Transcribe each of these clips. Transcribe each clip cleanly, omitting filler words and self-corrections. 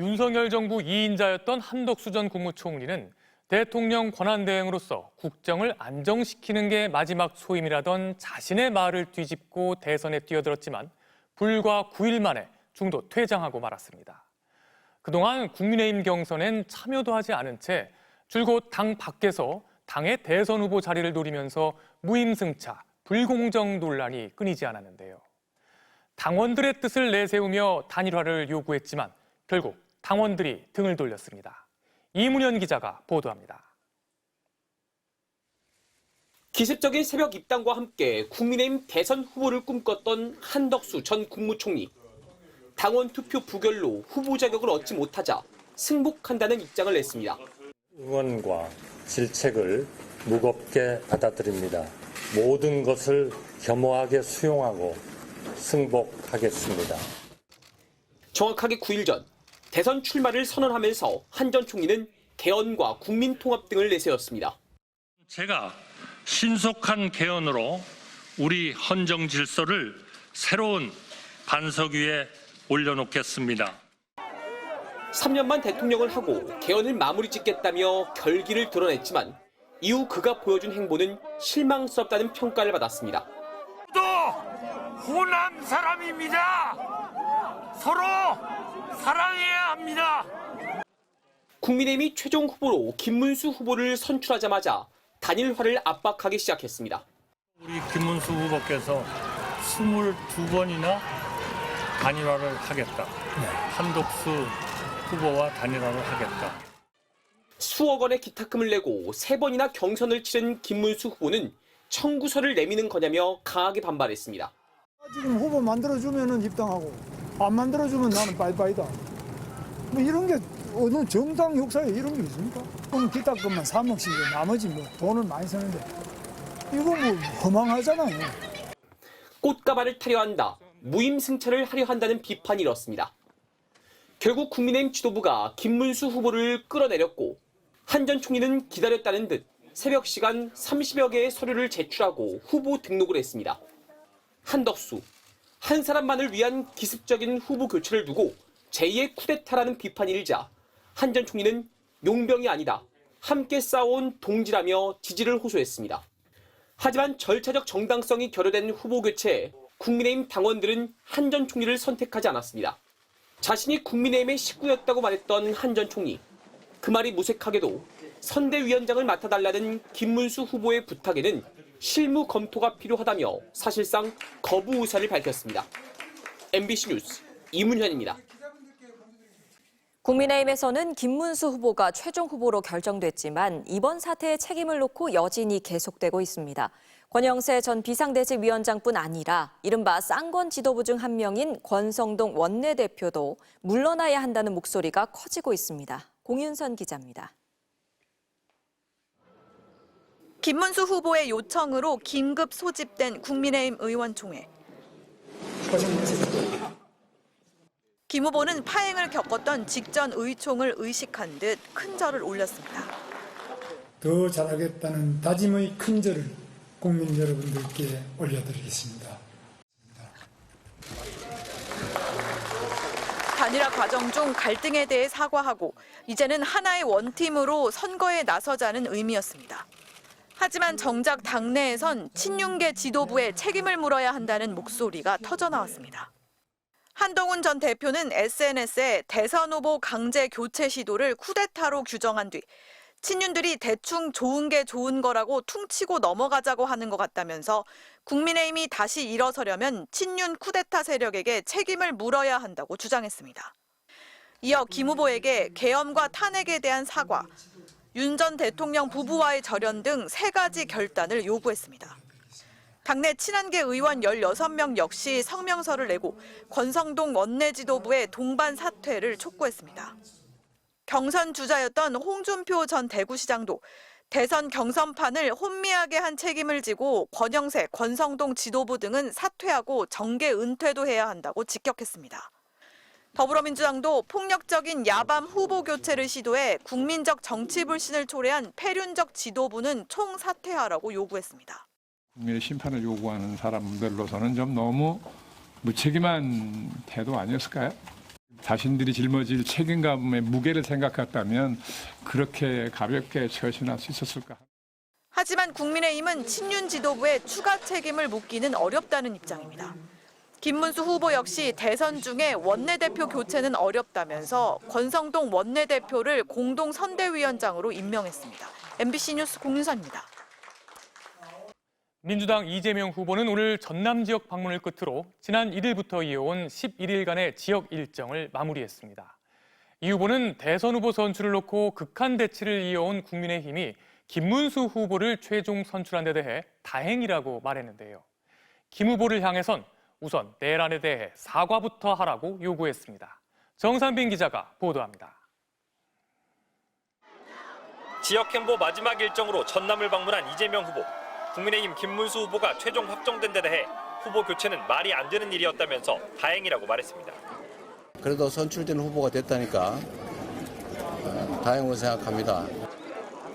윤석열 정부 2인자였던 한덕수 전 국무총리는 대통령 권한대행으로서 국정을 안정시키는 게 마지막 소임이라던 자신의 말을 뒤집고 대선에 뛰어들었지만 불과 9일 만에 중도 퇴장하고 말았습니다. 그동안 국민의힘 경선엔 참여도 하지 않은 채 줄곧 당 밖에서 당의 대선 후보 자리를 노리면서 무임승차, 불공정 논란이 끊이지 않았는데요. 당원들의 뜻을 내세우며 단일화를 요구했지만 결국 당원들이 등을 돌렸습니다. 이문현 기자가 보도합니다. 기습적인 새벽 입당과 함께 국민의힘 대선 후보를 꿈꿨던 한덕수 전 국무총리. 당원 투표 부결로 후보 자격을 얻지 못하자 승복한다는 입장을 냈습니다. 응원과 질책을 무겁게 받아들입니다. 모든 것을 겸허하게 수용하고 승복하겠습니다. 정확하게 9일 전 대선 출마를 선언하면서 한 전 총리는 개헌과 국민통합 등을 내세웠습니다. 제가 신속한 개헌으로 우리 헌정 질서를 새로운 반석 위에 올려놓겠습니다. 3년만 대통령을 하고 개헌을 마무리 짓겠다며 결기를 드러냈지만 이후 그가 보여준 행보는 실망스럽다는 평가를 받았습니다. 또 호남 사람입니다. 서로 사랑해야 합니다. 국민의힘이 최종 후보로 김문수 후보를 선출하자마자 단일화를 압박하기 시작했습니다. 우리 김문수 후보께서 22번이나 단일화를 하겠다. 한덕수 후보와 단일화를 하겠다. 수억 원의 기탁금을 내고 3번이나 경선을 치른 김문수 후보는 청구서를 내미는 거냐며 강하게 반발했습니다. 지금 후보 만들어주면 입당하고 안 만들어주면 나는 빠이빠이다. 뭐 이런 게 어느 정당 역사에 이런 게 있습니까? 그럼 기탁금만 3억씩 나머지 뭐 돈을 많이 쓰는데 이거 뭐 허망하잖아요. 꽃가발을 타려 한다, 무임승차를 하려 한다는 비판이 일었습니다. 결국 국민의힘 지도부가 김문수 후보를 끌어내렸고 한 전 총리는 기다렸다는 듯 새벽 시간 30여 개의 서류를 제출하고 후보 등록을 했습니다. 한덕수, 한 사람만을 위한 기습적인 후보 교체를 두고 제2의 쿠데타라는 비판이 일자 한 전 총리는 용병이 아니다, 함께 싸워온 동지라며 지지를 호소했습니다. 하지만 절차적 정당성이 결여된 후보 교체에 국민의힘 당원들은 한 전 총리를 선택하지 않았습니다. 자신이 국민의힘의 식구였다고 말했던 한 전 총리. 그 말이 무색하게도 선대위원장을 맡아달라는 김문수 후보의 부탁에는 실무 검토가 필요하다며 사실상 거부 의사를 밝혔습니다. MBC 뉴스 이문현입니다. 국민의힘에서는 김문수 후보가 최종 후보로 결정됐지만 이번 사태의 책임을 놓고 여진이 계속되고 있습니다. 권영세 전 비상대책위원장뿐 아니라 이른바 쌍권 지도부 중 한 명인 권성동 원내대표도 물러나야 한다는 목소리가 커지고 있습니다. 공윤선 기자입니다. 김문수 후보의 요청으로 긴급 소집된 국민의힘 의원총회. 김 후보는 파행을 겪었던 직전 의총을 의식한 듯 큰 절을 올렸습니다. 더 잘하겠다는 다짐의 큰 절을 국민 여러분들께 올려드리겠습니다. 단일화 과정 중 갈등에 대해 사과하고 이제는 하나의 원팀으로 선거에 나서자는 의미였습니다. 하지만 정작 당내에선 친윤계 지도부에 책임을 물어야 한다는 목소리가 터져나왔습니다. 한동훈 전 대표는 SNS에 대선 후보 강제 교체 시도를 쿠데타로 규정한 뒤 친윤들이 대충 좋은 게 좋은 거라고 퉁치고 넘어가자고 하는 것 같다면서 국민의힘이 다시 일어서려면 친윤 쿠데타 세력에게 책임을 물어야 한다고 주장했습니다. 이어 김 후보에게 계엄과 탄핵에 대한 사과, 윤 전 대통령 부부와의 절연 등 3가지 결단을 요구했습니다. 당내 친한계 의원 16명 역시 성명서를 내고 권성동 원내지도부의 동반 사퇴를 촉구했습니다. 경선 주자였던 홍준표 전 대구시장도 대선 경선판을 혼미하게 한 책임을 지고 권영세, 권성동 지도부 등은 사퇴하고 정계 은퇴도 해야 한다고 직격했습니다. 더불어민주당도 폭력적인 야밤 후보 교체를 시도해 국민적 정치 불신을 초래한 패륜적 지도부는 총사퇴하라고 요구했습니다. 국민의 심판을 요구하는 사람들로서는 좀 너무 무책임한 태도 아니었을까요? 자신들이 짊어질 책임감의 무게를 생각했다면 그렇게 가볍게 처신할 수 있었을까? 하지만 국민의힘은 친윤 지도부에 추가 책임을 묻기는 어렵다는 입장입니다. 김문수 후보 역시 대선 중에 원내대표 교체는 어렵다면서 권성동 원내대표를 공동선대위원장으로 임명했습니다. MBC 뉴스 공윤선입니다. 민주당 이재명 후보는 오늘 전남 지역 방문을 끝으로 지난 1일부터 이어온 11일간의 지역 일정을 마무리했습니다. 이 후보는 대선 후보 선출을 놓고 극한 대치를 이어온 국민의힘이 김문수 후보를 최종 선출한 데 대해 다행이라고 말했는데요. 김 후보를 향해선 우선 내란에 대해 사과부터 하라고 요구했습니다. 정상빈 기자가 보도합니다. 지역 행보 마지막 일정으로 전남을 방문한 이재명 후보. 국민의힘 김문수 후보가 최종 확정된 데 대해 후보 교체는 말이 안 되는 일이었다면서 다행이라고 말했습니다. 그래도 선출된 후보가 됐다니까 다행으로 생각합니다.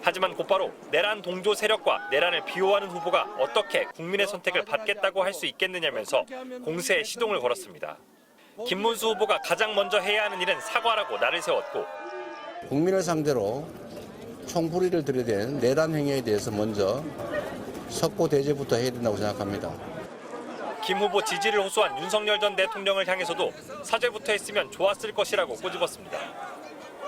하지만 곧바로 내란 동조 세력과 내란을 비호하는 후보가 어떻게 국민의 선택을 받겠다고 할 수 있겠느냐면서 공세에 시동을 걸었습니다. 김문수 후보가 가장 먼저 해야 하는 일은 사과라고 날을 세웠고 국민을 상대로 총부리를 들이댄 내란 행위에 대해서 먼저 석고 대제부터 해야 된다고 생각합니다. 김 후보 지지를 호소한 윤석열 전 대통령을 향해서도 사죄부터 했으면 좋았을 것이라고 꼬집었습니다.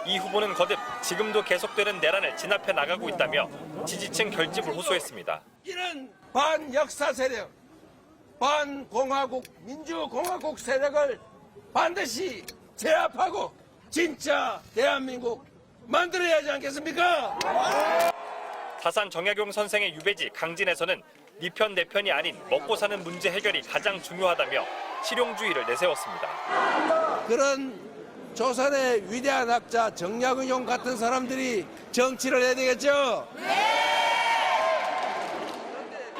이 후보는 거듭 지금도 계속되는 내란을 진압해 나가고 있다며 지지층 결집을 호소했습니다. 이런 반역사 세력, 반공화국, 민주공화국 세력을 반드시 제압하고 진짜 대한민국 만들어야 하지 않겠습니까? 다산 정약용 선생의 유배지 강진에서는 네 편 내 편이 아닌 먹고 사는 문제 해결이 가장 중요하다며 실용주의를 내세웠습니다. 그런 조선의 위대한 학자 정약용 같은 사람들이 정치를 해야 되겠죠?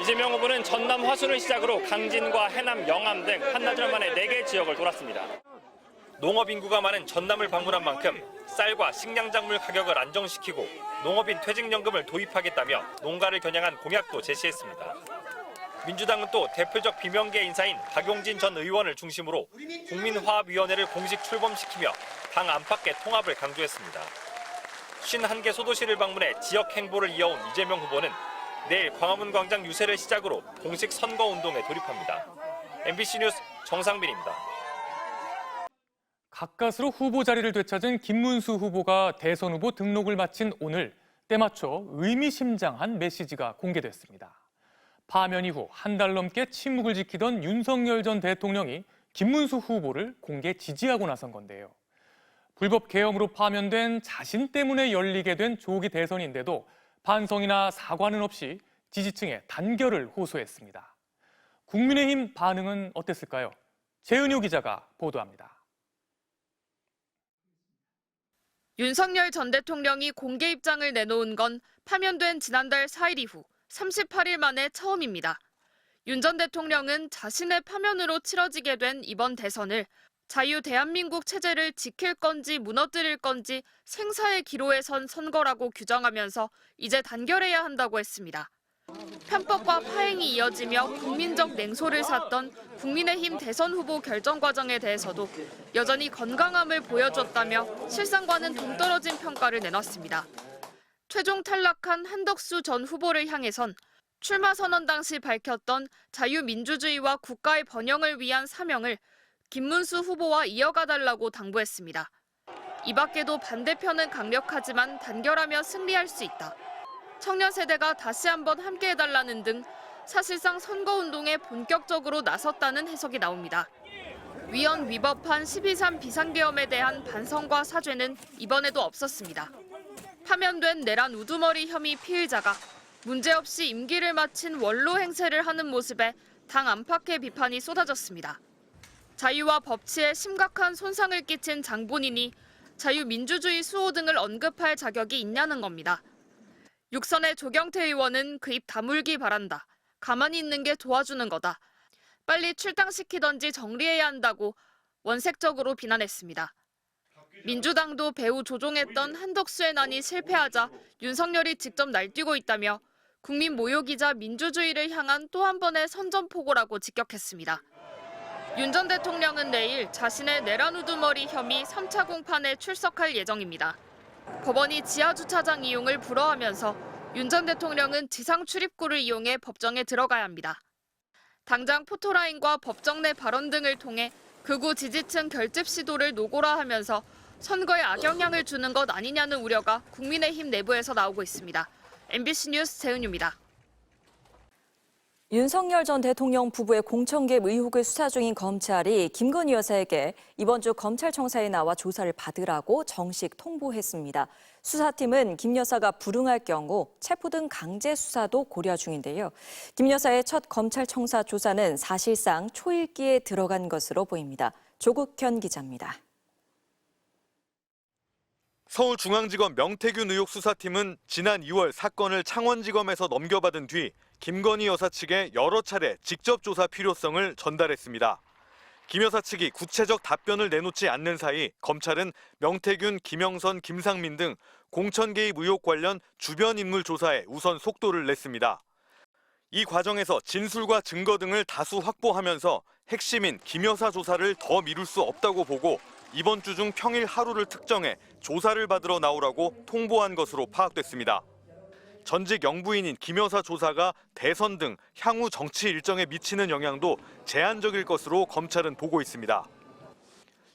이재명 후보는 전남 화순을 시작으로 강진과 해남, 영암 등 한나절 만에 4개 지역을 돌았습니다. 농업 인구가 많은 전남을 방문한 만큼 쌀과 식량작물 가격을 안정시키고 농업인 퇴직연금을 도입하겠다며 농가를 겨냥한 공약도 제시했습니다. 민주당은 또 대표적 비명계 인사인 박용진 전 의원을 중심으로 국민화합위원회를 공식 출범시키며 당 안팎의 통합을 강조했습니다. 51개 소도시를 방문해 지역 행보를 이어온 이재명 후보는 내일 광화문 광장 유세를 시작으로 공식 선거운동에 돌입합니다. MBC 뉴스 정상빈입니다. 가까스로 후보 자리를 되찾은 김문수 후보가 대선 후보 등록을 마친 오늘 때맞춰 의미심장한 메시지가 공개됐습니다. 파면 이후 한 달 넘게 침묵을 지키던 윤석열 전 대통령이 김문수 후보를 공개 지지하고 나선 건데요. 불법 계엄으로 파면된 자신 때문에 열리게 된 조기 대선인데도 반성이나 사과는 없이 지지층의 단결을 호소했습니다. 국민의힘 반응은 어땠을까요? 재은효 기자가 보도합니다. 윤석열 전 대통령이 공개 입장을 내놓은 건 파면된 지난달 4일 이후 38일 만에 처음입니다. 윤 전 대통령은 자신의 파면으로 치러지게 된 이번 대선을 자유 대한민국 체제를 지킬 건지 무너뜨릴 건지 생사의 기로에 선 선거라고 규정하면서 이제 단결해야 한다고 했습니다. 편법과 파행이 이어지며 국민적 냉소를 샀던 국민의힘 대선 후보 결정 과정에 대해서도 여전히 건강함을 보여줬다며 실상과는 동떨어진 평가를 내놨습니다. 최종 탈락한 한덕수 전 후보를 향해선 출마 선언 당시 밝혔던 자유민주주의와 국가의 번영을 위한 사명을 김문수 후보와 이어가달라고 당부했습니다. 이 밖에도 반대편은 강력하지만 단결하며 승리할 수 있다. 청년 세대가 다시 한번 함께해달라는 등 사실상 선거운동에 본격적으로 나섰다는 해석이 나옵니다. 위헌 위법한 12.3 비상계엄에 대한 반성과 사죄는 이번에도 없었습니다. 파면된 내란 우두머리 혐의 피의자가 문제없이 임기를 마친 원로 행세를 하는 모습에 당 안팎의 비판이 쏟아졌습니다. 자유와 법치에 심각한 손상을 끼친 장본인이 자유민주주의 수호 등을 언급할 자격이 있냐는 겁니다. 육선의 조경태 의원은 그 입 다물기 바란다. 가만히 있는 게 도와주는 거다. 빨리 출당시키던지 정리해야 한다고 원색적으로 비난했습니다. 민주당도 배후 조종했던 한덕수의 난이 실패하자 윤석열이 직접 날뛰고 있다며 국민 모욕이자 민주주의를 향한 또 한 번의 선전포고라고 직격했습니다. 윤 전 대통령은 내일 자신의 내란 우두머리 혐의 3차 공판에 출석할 예정입니다. 법원이 지하주차장 이용을 불허하면서 윤 전 대통령은 지상 출입구를 이용해 법정에 들어가야 합니다. 당장 포토라인과 법정 내 발언 등을 통해 극우 지지층 결집 시도를 노고라 하면서 선거에 악영향을 주는 것 아니냐는 우려가 국민의힘 내부에서 나오고 있습니다. MBC 뉴스 재은유입니다. 윤석열 전 대통령 부부의 공천개입 의혹을 수사 중인 검찰이 김건희 여사에게 이번 주 검찰청사에 나와 조사를 받으라고 정식 통보했습니다. 수사팀은 김 여사가 불응할 경우 체포 등 강제 수사도 고려 중인데요. 김 여사의 첫 검찰청사 조사는 사실상 초읽기에 들어간 것으로 보입니다. 조국현 기자입니다. 서울중앙지검 명태균 의혹 수사팀은 지난 2월 사건을 창원지검에서 넘겨받은 뒤 김건희 여사 측에 여러 차례 직접 조사 필요성을 전달했습니다. 김 여사 측이 구체적 답변을 내놓지 않는 사이 검찰은 명태균, 김영선, 김상민 등 공천 개입 의혹 관련 주변 인물 조사에 우선 속도를 냈습니다. 이 과정에서 진술과 증거 등을 다수 확보하면서 핵심인 김 여사 조사를 더 미룰 수 없다고 보고 이번 주 중 평일 하루를 특정해 조사를 받으러 나오라고 통보한 것으로 파악됐습니다. 전직 영부인인 김 여사 조사가 대선 등 향후 정치 일정에 미치는 영향도 제한적일 것으로 검찰은 보고 있습니다.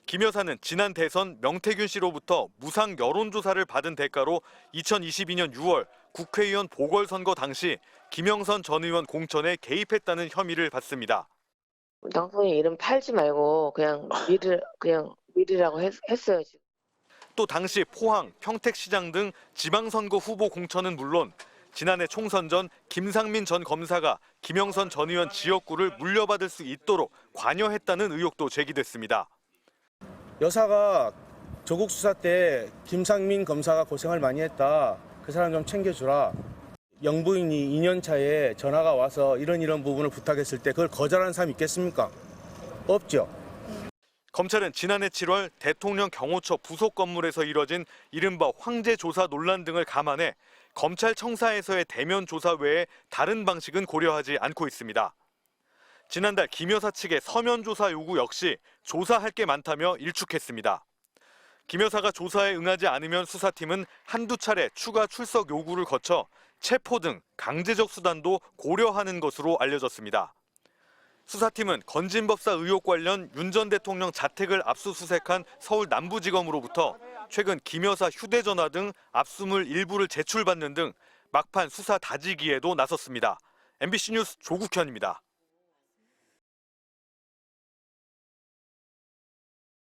김 여사는 지난 대선 명태균 씨로부터 무상 여론조사를 받은 대가로 2022년 6월 국회의원 보궐선거 당시 김영선 전 의원 공천에 개입했다는 혐의를 받습니다. 당선인 이름 팔지 말고 그냥 미리라고 했어요. 지금. 또 당시 포항, 평택시장 등 지방선거 후보 공천은 물론 지난해 총선 전 김상민 전 검사가 김영선 전 의원 지역구를 물려받을 수 있도록 관여했다는 의혹도 제기됐습니다. 여사가 조국 수사 때 김상민 검사가 고생을 많이 했다. 그 사람 좀 챙겨주라. 영부인이 2년 차에 전화가 와서 이런 부분을 부탁했을 때 그걸 거절하는 사람이 있겠습니까? 없죠. 검찰은 지난해 7월 대통령 경호처 부속 건물에서 이뤄진 이른바 황제 조사 논란 등을 감안해 검찰청사에서의 대면 조사 외에 다른 방식은 고려하지 않고 있습니다. 지난달 김 여사 측의 서면 조사 요구 역시 조사할 게 많다며 일축했습니다. 김 여사가 조사에 응하지 않으면 수사팀은 한두 차례 추가 출석 요구를 거쳐 체포 등 강제적 수단도 고려하는 것으로 알려졌습니다. 수사팀은 건진법사 의혹 관련 윤 전 대통령 자택을 압수수색한 서울 남부지검으로부터 최근 김 여사 휴대전화 등 압수물 일부를 제출받는 등 막판 수사 다지기에도 나섰습니다. MBC 뉴스 조국현입니다.